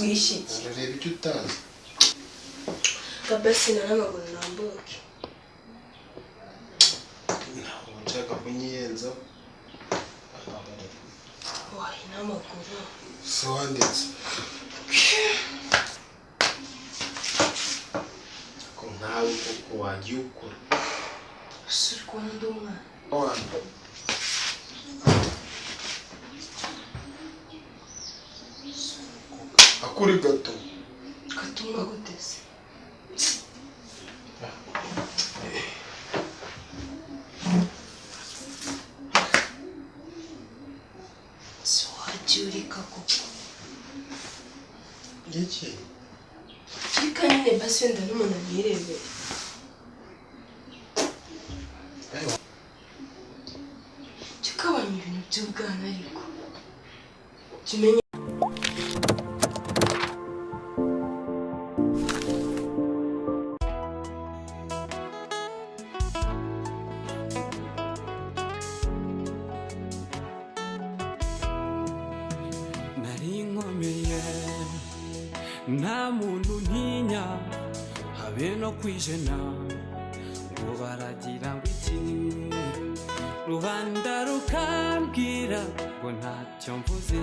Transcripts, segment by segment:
wishiki reba icyo utazi kabasi n'amaguru nambuke ntabwo nshaka kunyiyenza wayi n'amaguru so wanditse ko nkawe kuko wagiye ukura suri kubona ndi umwana akuri gato gatumwa gutese so wajurika koko iki reka nyine basi wenda n'umuntu abirebera tukabanya ibintu by'ubwana ariko tumenye nta muntu ntinya habe no kwijena ngo baragira ngo iki rubanda rukambwira ngo ntacyo mvuze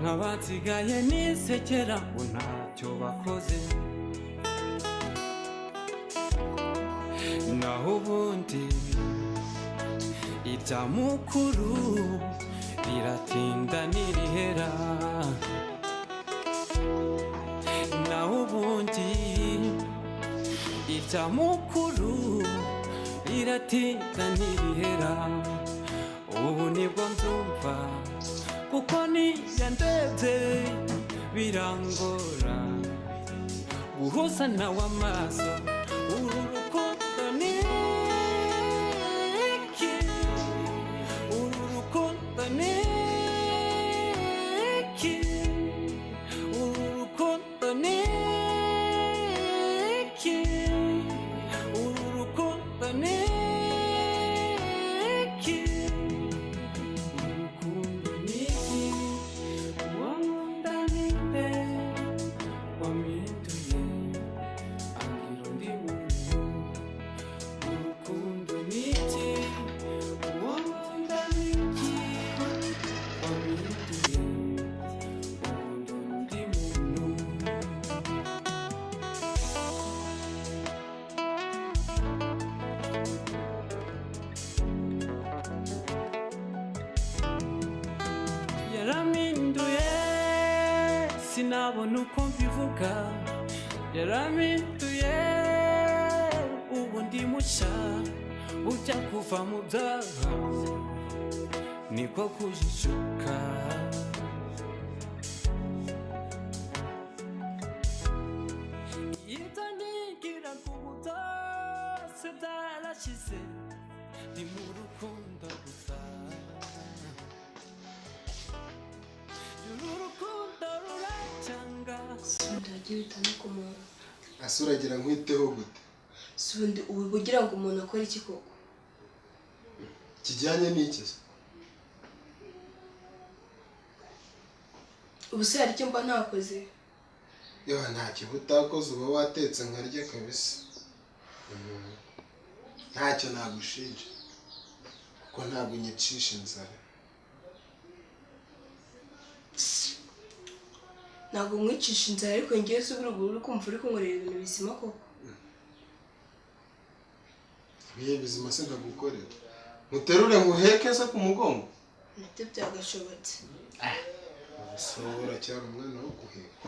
nk'abasigaye nisekera ngo ntacyo bakoze naho ubundi irya mukuru riratinda nirihera naho ubundi irya mukuru riratinda ntirihera ubu nibwo mbyumva kuko niya ndebye birangora guhuza nawe amaso uru rukundo ni iki uru rukundo ni iki uru rukundo ni iki uru rukundo ni iki urukundo ni iki wankunda ninde wampinduye ambwira undi muntu urukundo ni iki wankunda niki wampinduye ubundi undi muntu yarampinduye sinabona uko mbivuga yarampinduye ubu ndi mushya ujya kuva mu byaha niko kujijuka ibyo nigira ku byose byarashize ni mu rukundo gusa uru rukundo ruracyanga sundi wagiye wita no ku muntu ase uragira nkwiteho gute sundi ubu kugira ngo umuntu akore iki koko kijyanye n'iki ubu se hari icyo mba ntakoze yewe ntacyo utakoze uba watetse nkarya kabisa ntacyo nagushinja kuko ntabwo unyicisha inzara ntabwo mwicisha inzara ariko ngewe se uri kumva uri kunkorera ibintu bizima koko ibihe bizima se nkagukorera muterure nguheke se ku mugongo nabyo byagashobotse so uracyari umwana wo guheka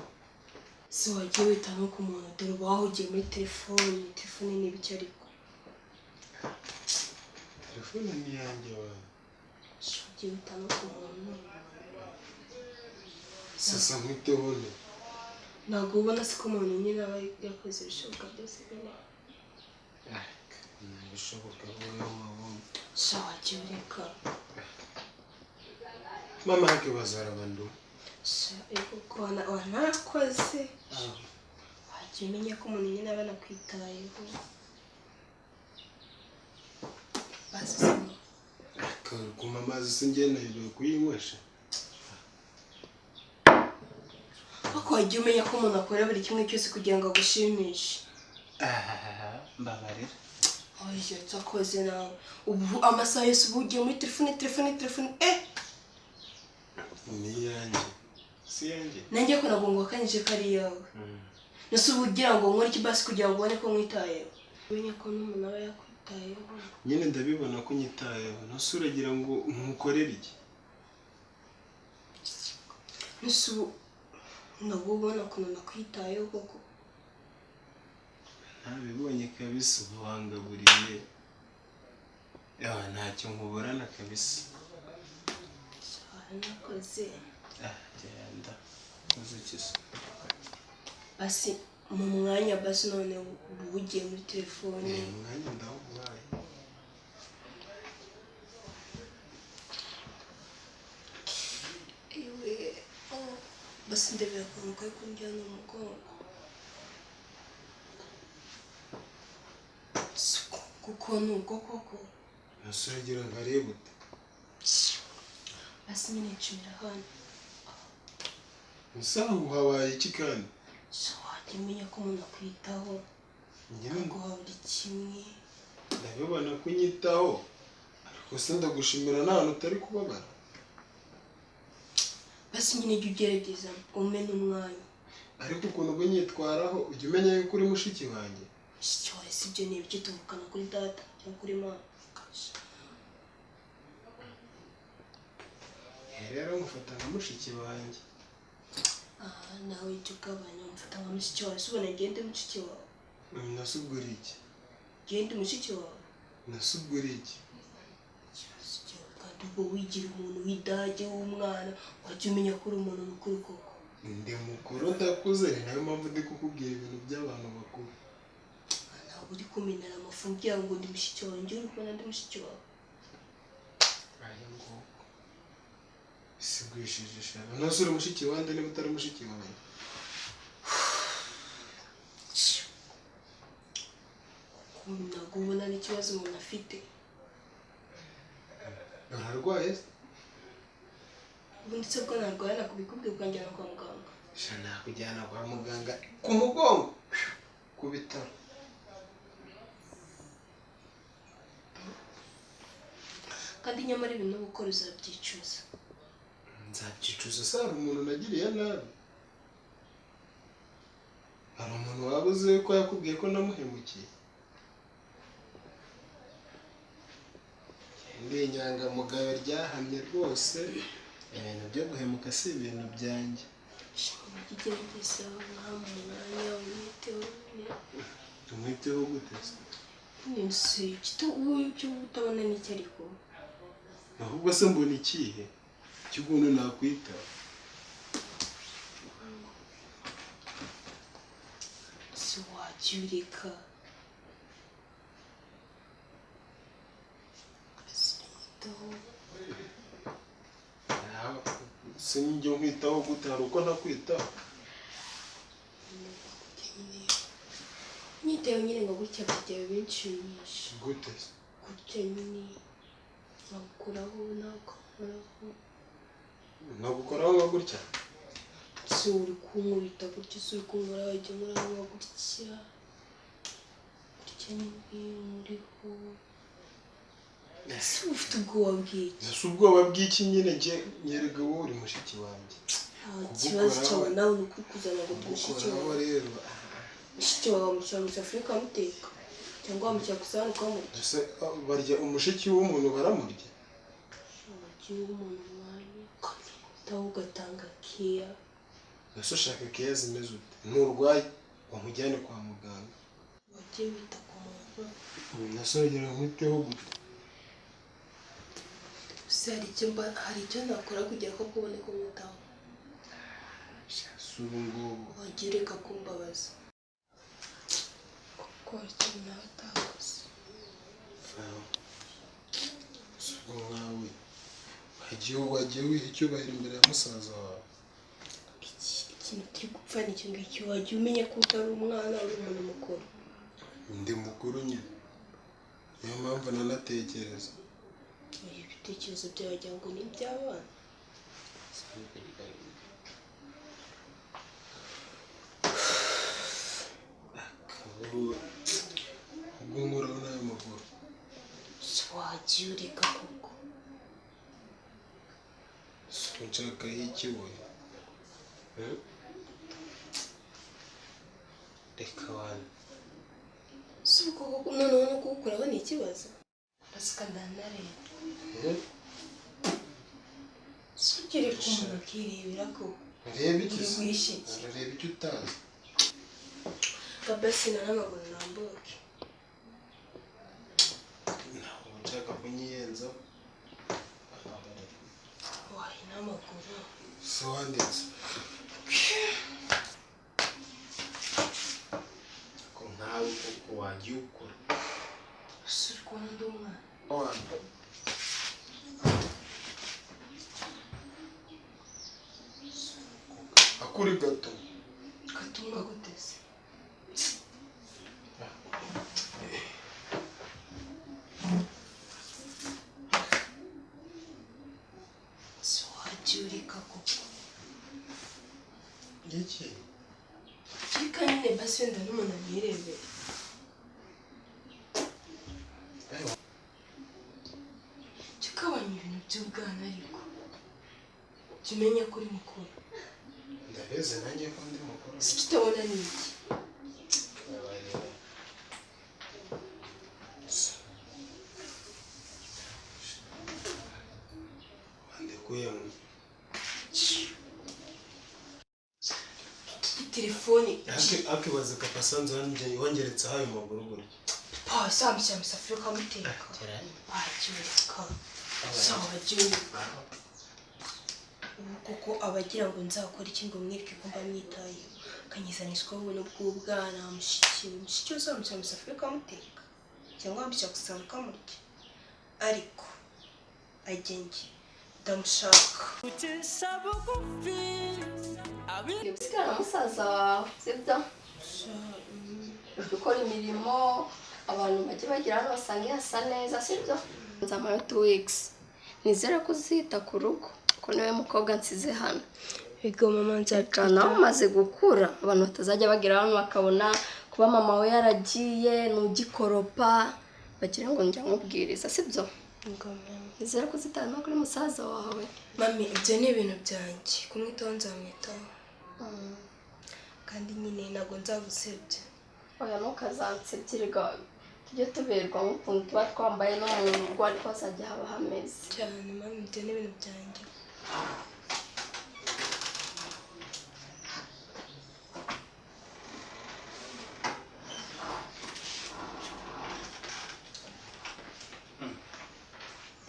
se wagiye wita no ku muntu dore uba wahugiye muri telefone ni ibiki ariko telefone ni yanjye wawe wagiye wita no ku muntu sasa nkwiteho ne ntabwo ubona se ko umuntu nyine aba yakoze ibishoboka byose nyine bishoboka wowe wabonye sha wagiye ureka mama yake bazarabandu sha ariko ko wanakoze wagiye umenya ko umuntu nyine aba anakwitayeho basi sima kuma amazi se njye nayobewe kuyinywesha ko wajya umenya ko umuntu akora buri kimwe cyose kugira ngo agushimishe. Mbabarira. Oya cyakoze nawe. Ubu amasaha yose uba ugiye muri telefone. Ni yanjye. Si yanjye. Nanjye ko nabongo akanyije kari yawe. Nase ubu ugira ngo nkore iki basi kugira ngo ubone ko mwitayeho. Umenya ko n'umuntu aba yakwitayeho. Nyine ndabibona ko nyitayeho. Nase uragira ngo nkukorere iki? Nase ubu nabubona ko nakwitayeho koko. Ntabibonye kabisa ubuhangaburiye. Ntacyo nkuburana kabisa. Nakoze. Genda. Uzukiza. Basi mu mwanya basi none ubugiye muri telefone. Mwanya ndawubaye. Ewe. Basi ndebera ko mukwiye kunjyana mu mugongo. Kuko nuko koko. Nase uragira ngo arebe ute? Basi nyine ncumira hano. Musaho habaye iki kandi? So wajya umenya ko umuntu akwitaho. Njyewe Guha buri kimwe. ndabibona ko unyitaho. Ariko se ndagushimira nta hantu utari kubabara. Basi nyine jya ugerageza umena umwanya. Ariko ukuntu ubwo nyitwaraho ujya umenya yuko uri mushiki wanjye. Cyose ibyo ni ibyo tuvukana kuri data cyangwa kuri mama. Rero ngufata nka mushiki wanjye. Nawe icyo ugabanya umfata nka mushiki wawe. Ubona ngende mushiki wawe. Nasubwira iki? Ngende mushiki wawe. Nasubwira iki? Kandi ubwo wigira umuntu w'idage w'umwana wajya umenya ko uri umuntu mukuru koko. Ndi mukuru ndakuze ni nayo mpamvu ndi kukubwira ibintu by'abantu bakuru. Ntabwo uri kumenera amafu ngira ngo ndi mushiki wawe. Njye uri kubona ndi mushiki wawe. Aya ngo sigwishije ishaka. Nase uri mushiki wanjye niba utari mushiki wanjye. Ntabwo ubona n'ikibazo umuntu afite. Urarwaye? Ubundi se bwo narwaye nakubikubwiye ukanjyana kwa muganga. Nakujyana kwa muganga ku mugongo ku bitaro. Kandi nyamara ibintu gukora uzabyicuza. Nzabyicuza se hari umuntu nagiriye nabi? Hari umuntu waba uzi ko yakubwiye ko namuhemukiye? Ndi inyangamugayo ryahamye rwose. Ibintu byo guhemuka si ibintu byanjye. Ugerageza nta mwanya witeho. Umwiteho gute se? Nisi cyo utabona n'icyo ariko. Ahubwo se mbona ikihe? Cy'ukuntu nakwita. Si wacyurika. Sinjye nkwitaho gute hari uko nakwitaho? Nyiteho nyine ngo gutya byawe binshimisha. Gute? Gutya nyine nagukuraho nagukoraho. Nagukoraho nka gutya? Si uri kunkubita gutya, si uri kunkora wajya nkoraho gutya. Gutya nyine uriho. Ese ufite ubwoba bw'iki? Ese ubwoba bw'iki nyine njye nyerega wowe uri mushiki wanjye. Ikibazo cyawe nawe ni ukukuzana ngo mushiki wawe. Rero Mushiki wawe wamushyira mu isafuriya ukamuteka cyangwa wamushyira ku isahani ukamurya. ese barya umushiki w'umuntu baramurya? Wagiye umuntu umwanya ukamwitaho ugatanga keya. Ese ushaka keya zimeze ute? Nturwaye wamujyane kwa muganga. Wagiye wita ku muntu. Nasongera nkwiteho gute? Se hari icyo nakora kugira ko kuboneka umutaho. Si ubu ngubu. Wagiye ureka kumbabaza. Kuko ikintu nawe utakoze. Si ubwo nkawe wagiye wiha icyubahiro imbere ya musaza wawe. Ikintu kiri gupfa ni icyo ngicyo. Wagiye umenya ko utari umwana uri umuntu mukuru. Ndi mukuru nyine. Niyo mpamvu nanatekereza. Ibitekerezo byawe wagira ngo ni iby'abana. wagiye ureka koko nshaka iki wowe reka wane si uko koko noneho no kuwukuraho ni ikibazo urasika ndanareba si ukiri ku muntu akirebera ko reba iki se wishiki reba icyo utazi kabasi n'amaguru nambuke ntabwo nshaka kunyiyenza wahi n'amaguru so wanditse ko nkawe koko wagiye ukora si uri kubona ndi umwana akuri gato gatumwa guteze si wagiye ureka koko iki reka nyine basi wenda n'umuntu anirebera jya ugabanya ibintu by'ubwana ariko jya umenya ko uri mukuru ndabeze nanjye ko ndi mukuru si icyo utabona ni iki wandekuye telefone akibaza papa sanze wangeretse ayo maguru gutya pa samushyira mu isafuriya ukamuteka wagiye ureka sawa wagiye ureka ubu koko abagira ngo nzakora iki ngo mwereke ko mba mwitayeho akanyizanishwaho ubuntu bw'ubwana mushiki we samushyira mu isafuriya ukamuteka cyangwa wamushyira ku isahani ukamurya ariko agenge ndamushaka ucisha bugufi usigara musaza wawe sibyo ujya ukora imirimo abantu bajya bagira hano basanga hasa neza sibyo nzamara 2 weeks nizere ko uzita ku rugo ko niwe mukobwa nsize hano bigo mama nzaka nawe umaze gukura abantu batazajya bagira hano bakabona kuba mama we yaragiye n'ugikoropa bagira ngo njya nkubwiriza sibyo nizere ko uzitana kuri musaza wawe mami ibyo ni ibintu byanjye kumwitaho nzamwitaho kandi nyine ntabwo nzagusebya oya ntukazansebyirirwa tujye tuberwa nk'ukuntu tuba twambaye no mu rugo ariko hazajya haba hameze cyane mami ibyo ni ibintu byanjye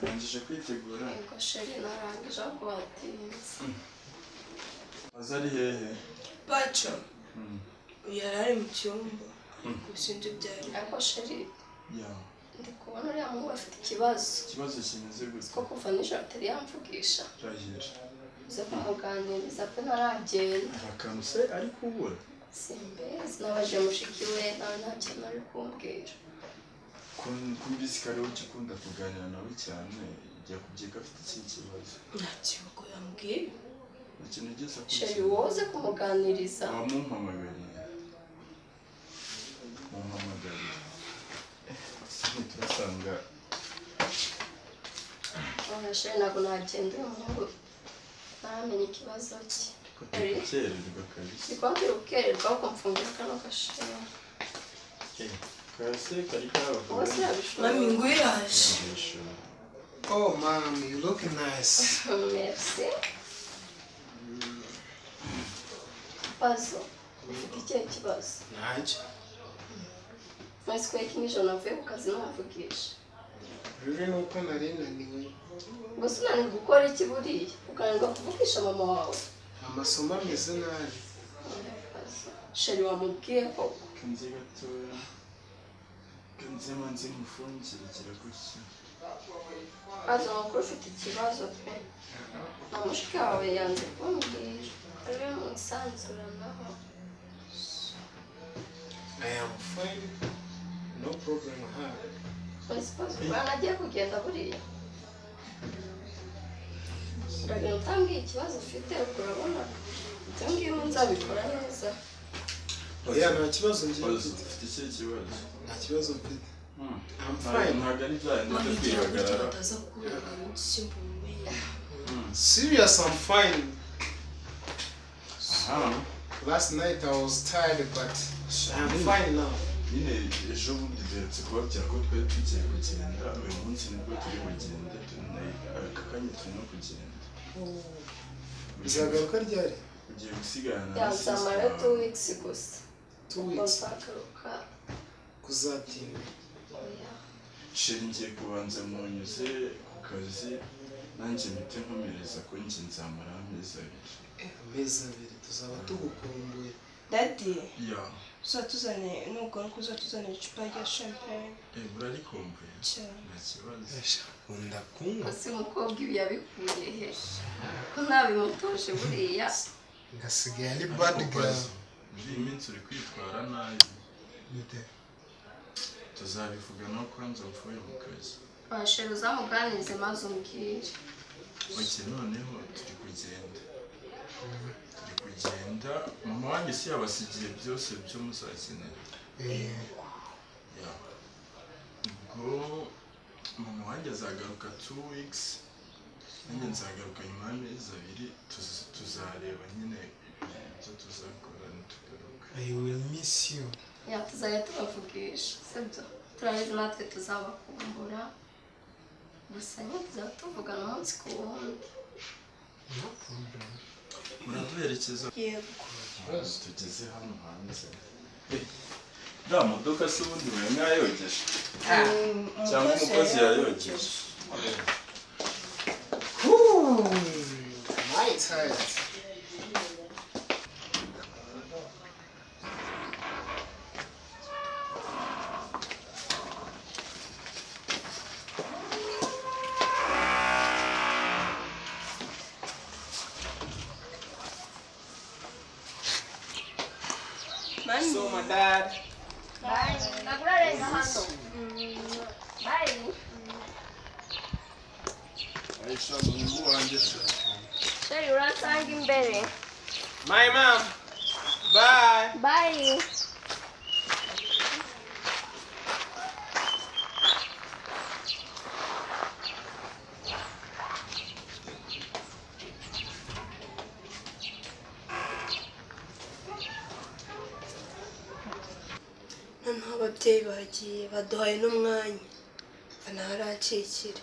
Urangije kwitegura? Yego sheri narangije ahubwo watinze Aza ari hehe? Pacho yari ari mu cyumba gusinze byari ariko sheri Ya. ndi kubona uriya muhungu afite ikibazo kimeze gute? ko kuva nijoro atari yamvugisha Rahira. uze kumuganiriza pe ntaragenda Akantu se ari kubura? simbezi nabaje mushiki we nawe nta kintu ari kumbwira Kumvise kare ukikunda kuganira nawe cyane ijya kubyiga afite iki kibazo. nta kibazo yambwiye Ikintu ugeze sheri woze kumuganiriza wamumpamagariye. Mumpamagariye. Sini turasanga oya sheri ntabwo nagenda uyu muhungu ntaramenye ikibazo cye kutekererwa kabisa. sikwambira ukererwa ahubwo mfungira kano gasheri Kase kari kaba wose yabishobora mami ngo yaje oh mom you look nice merci Pazo ufite ikihe kibazo ntacyo mwese kweki nijoro navuye ku kazi ntumvugisha rero nuko nari naniwe gusa unanirwa gukora iki buriya ukananirwa kuvugisha mama wawe amasomo ameze nabi sheri wamubwiye koko kanze gatoya kanze manze mufungire kiragutya. Pazo makuru ufite ikibazo pe na mushiki wawe yanze kumbwira ariwe mwisanzuranaho I am fine no problem have mwese Pazo urabona agiye kugenda buriya uragenda utambwiye ikibazo ufite urabona ibyo ngibyo nzabikora neza oya nta kibazo ngiye Pazo mfite ufite iki kibazo? nta kibazo mfite fine. ntabwo ari bya bindi byo wabigira gutya kwihagarara. bataza kubura mu gishyimbo mumenye. Serious, I'm fine. Aha. Last night I was tired, but I'm fine now. Nyine ejo bundi duherutse kubabwira ko twari tugiye kugenda, uyu munsi nibwo turi bugende, aka kanya turi no kugenda. Bizagaruka ryari? Ugiye gusigarana na Yazamara 2 weeks gusa. 2 weeks. Bazagaruka. Kuzatinda. Oya. sheri ngiye kubanza munyuze ku kazi nanjye mpite nkomereza ko njye nzamara amezi abiri. Amezi abiri tuzaba tugukumbuye. Daddy, Ya. uzatuzane nubwo uzatuzane icupa rya champagne Urarikumbuye? cyane. Nta kibazo. Ukunda kunywa? Ese umukobwa ibi yabikuye he? Ko ntabimutoshe buriya. Ngasigaye ari bad girl. Muri iyi minsi uri kwitwara nabi. Bite? Tuzabivuga no kwanza mvuye mu kazi. Washera uzamuganirize maze umbwire. Oke noneho turi kugenda. Turi kugenda. Mama wanjye si yabasigiye byose byo muzakenera. Ya. Ubwo mama wanjye azagaruka 2 weeks. Nanjye nzagaruka nyuma y'amezi abiri tuzareba nyine ibyo tuzakora nitugaruka. I will miss you. Ya tuzajya tubavugisha, sibyo? Turabizi natwe tuzabakumbura. Gusa nyine tuzaba tuvugana umunsi ku wundi. No problem. Muraduherekeza. Yego. Tugeze hano hanze. Da modoka se ubundi we mwayogeje? Cyangwa umukozi yayogeje? My tired. So my dad. Bye. Nagurarenga hano. Bye. Aisha mungu wanjye se. Sheri urasanga imbere. My mom. Bye. Bye. noneho ababyeyi bagiye baduhaye n'umwanya banaracikira